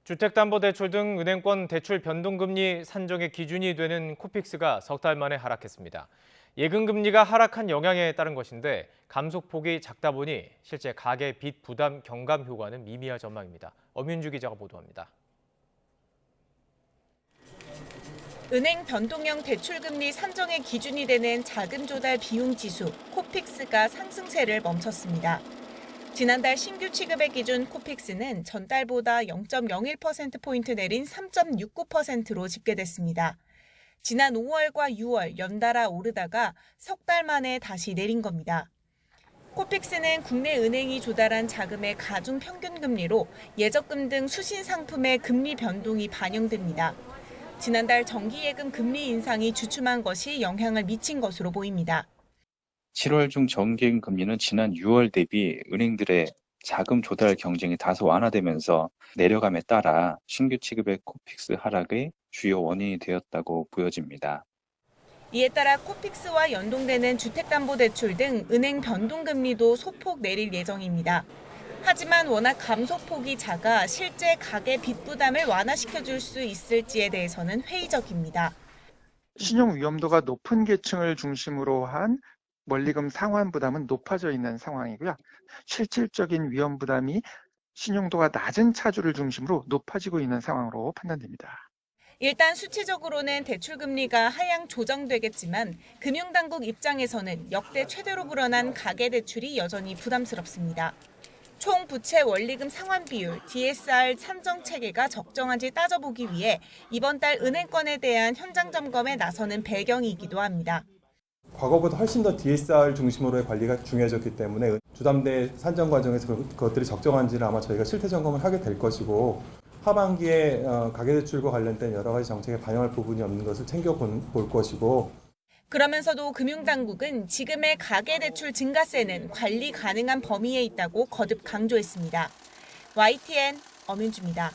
주택담보대출 등 은행권 대출 변동금리 산정의 기준이 되는 코픽스가 석 달 만에 하락했습니다. 예금금리가 하락한 영향에 따른 것인데 감소폭이 작다 보니 실제 가계 빚 부담 경감 효과는 미미할 전망입니다. 엄윤주 기자가 보도합니다. 은행 변동형 대출금리 산정의 기준이 되는 자금 조달 비용 지수 코픽스가 상승세를 멈췄습니다. 지난달 신규 취급의 기준 코픽스는 전달보다 0.01%포인트 내린 3.69%로 집계됐습니다. 지난 5월과 6월 연달아 오르다가 석 달 만에 다시 내린 겁니다. 코픽스는 국내 은행이 조달한 자금의 가중 평균 금리로 예적금 등 수신 상품의 금리 변동이 반영됩니다. 지난달 정기예금 금리 인상이 주춤한 것이 영향을 미친 것으로 보입니다. 7월 중 정기예금 금리는 지난 6월 대비 은행들의 자금 조달 경쟁이 다소 완화되면서 내려감에 따라 신규 취급의 코픽스 하락의 주요 원인이 되었다고 보여집니다. 이에 따라 코픽스와 연동되는 주택담보대출 등 은행 변동금리도 소폭 내릴 예정입니다. 하지만 워낙 감소폭이 작아 실제 가계 빚 부담을 완화시켜줄 수 있을지에 대해서는 회의적입니다. 신용 위험도가 높은 계층을 중심으로 한 원리금 상환 부담은 높아져 있는 상황이고요. 실질적인 위험 부담이 신용도가 낮은 차주를 중심으로 높아지고 있는 상황으로 판단됩니다. 일단 수치적으로는 대출금리가 하향 조정되겠지만 금융당국 입장에서는 역대 최대로 불어난 가계대출이 여전히 부담스럽습니다. 총 부채 원리금 상환 비율, DSR 산정 체계가 적정한지 따져보기 위해 이번 달 은행권에 대한 현장 점검에 나서는 배경이기도 합니다. 과거보다 훨씬 더 DSR 중심으로의 관리가 중요해졌기 때문에 주담대 산정 과정에서 그것들이 적정한지를 아마 저희가 실태 점검을 하게 될 것이고 하반기에 가계대출과 관련된 여러 가지 정책에 반영할 부분이 없는 것을 챙겨볼 것이고 그러면서도 금융당국은 지금의 가계대출 증가세는 관리 가능한 범위에 있다고 거듭 강조했습니다. YTN 엄윤주입니다.